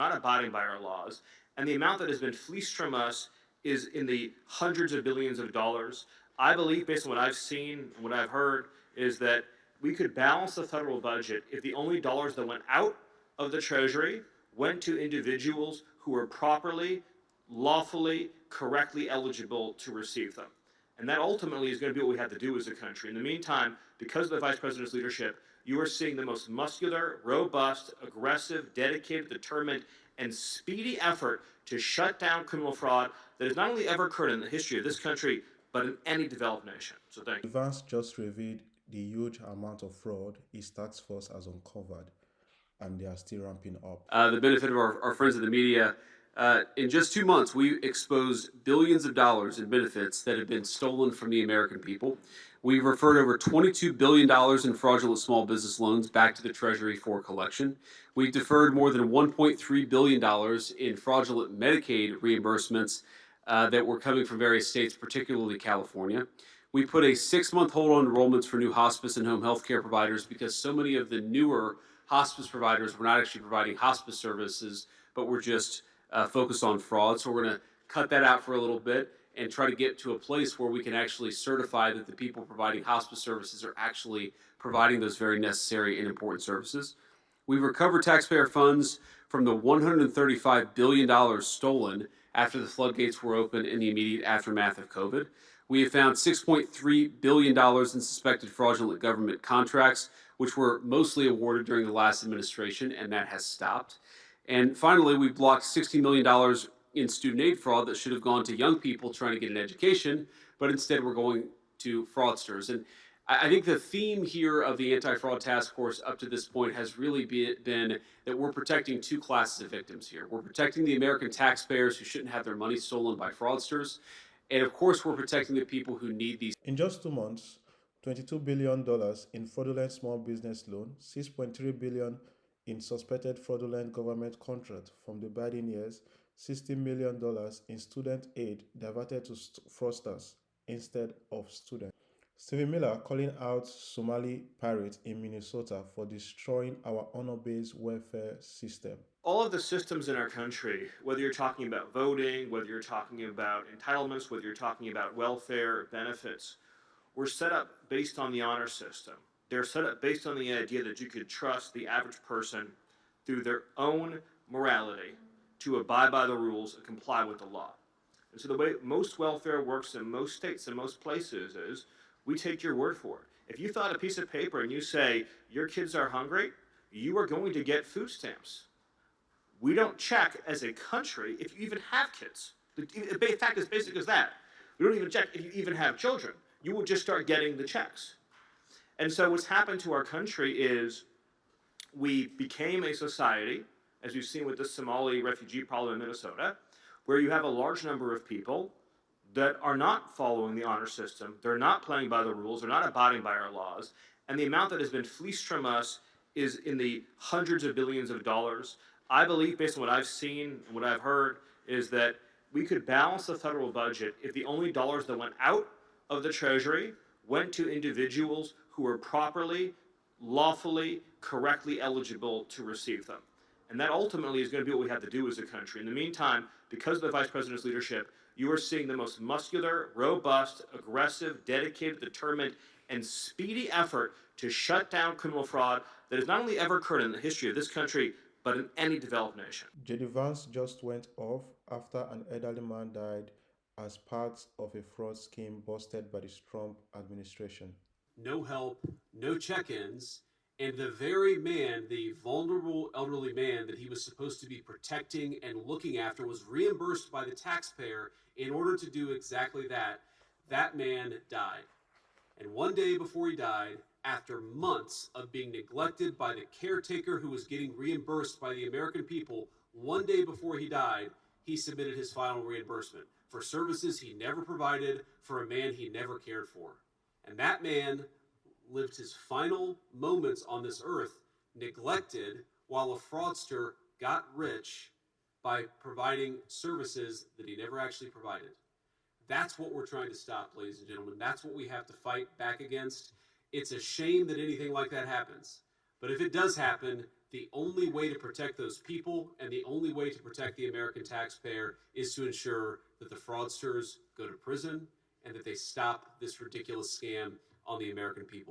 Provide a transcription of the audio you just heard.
not abiding by our laws, and the amount that has been fleeced from us is in the hundreds of billions of dollars. I believe, based on what I've seen and what I've heard, is that we could balance the federal budget if the only dollars that went out of the Treasury went to individuals who were properly, lawfully, correctly eligible to receive them. And that ultimately is going to be what we have to do as a country. In the meantime, because of the Vice President's leadership, you are seeing the most muscular, robust, aggressive, dedicated, determined, and speedy effort to shut down criminal fraud that has not only ever occurred in the history of this country, but in any developed nation. So thank you. Vance just revealed the huge amount of fraud his tax force has uncovered, and they are still ramping up. The benefit of our friends in the media. In just 2 months, we exposed billions of dollars in benefits that have been stolen from the American people. We've referred over $22 billion in fraudulent small business loans back to the Treasury for collection. We've deferred more than $1.3 billion in fraudulent Medicaid reimbursements that were coming from various states, particularly California. We put a 6-month hold on enrollments for new hospice and home health care providers because so many of the newer hospice providers were not actually providing hospice services, but were just focused on fraud. So we're going to cut that out for a little bit and try to get to a place where we can actually certify that the people providing hospice services are actually providing those very necessary and important services. We've recovered taxpayer funds from the $135 billion stolen after the floodgates were open in the immediate aftermath of COVID. We have found $6.3 billion in suspected fraudulent government contracts, which were mostly awarded during the last administration, and that has stopped. And finally, we blocked $60 million in student aid fraud that should have gone to young people trying to get an education, but instead we're going to fraudsters. And I think the theme here of the anti-fraud task force up to this point has really been that we're protecting two classes of victims here. We're protecting the American taxpayers who shouldn't have their money stolen by fraudsters. And of course, we're protecting the people who need these. In just 2 months, $22 billion in fraudulent small business loan, $6.3 billion in suspected fraudulent government contract from the Biden years, $60 million in student aid diverted to fraudsters instead of students. Stephen Miller calling out Somali pirates in Minnesota for destroying our honor-based welfare system. All of the systems in our country, whether you're talking about voting, whether you're talking about entitlements, whether you're talking about welfare benefits, were set up based on the honor system. They're set up based on the idea that you could trust the average person through their own morality to abide by the rules and comply with the law. And so the way most welfare works in most states and most places is we take your word for it. If you thought a piece of paper and you say your kids are hungry, you are going to get food stamps. We don't check as a country if you even have kids. The fact is basic as that. We don't even check if you even have children. You will just start getting the checks. And so what's happened to our country is we became a society, as we've seen with the Somali refugee problem in Minnesota, where you have a large number of people that are not following the honor system. They're not playing by the rules. They're not abiding by our laws. And the amount that has been fleeced from us is in the hundreds of billions of dollars. I believe, based on what I've seen and what I've heard, is that we could balance the federal budget if the only dollars that went out of the Treasury went to individuals who were properly, lawfully, correctly eligible to receive them. And that ultimately is going to be what we have to do as a country. In the meantime, because of the Vice President's leadership, you are seeing the most muscular, robust, aggressive, dedicated, determined, and speedy effort to shut down criminal fraud that has not only ever occurred in the history of this country, but in any developed nation. JD Vance just went off after an elderly man died as part of a fraud scheme busted by the Trump administration. No help, no check ins, and the very man, the vulnerable elderly man that he was supposed to be protecting and looking after, was reimbursed by the taxpayer in order to do exactly that. That man died. And one day before he died, after months of being neglected by the caretaker who was getting reimbursed by the American people, one day before he died, he submitted his final reimbursement for services he never provided for a man he never cared for. And that man lived his final moments on this earth neglected while a fraudster got rich by providing services that he never actually provided. That's what we're trying to stop, ladies and gentlemen. That's what we have to fight back against. It's a shame that anything like that happens. But if it does happen, the only way to protect those people and the only way to protect the American taxpayer is to ensure that the fraudsters go to prison and that they stop this ridiculous scam on the American people.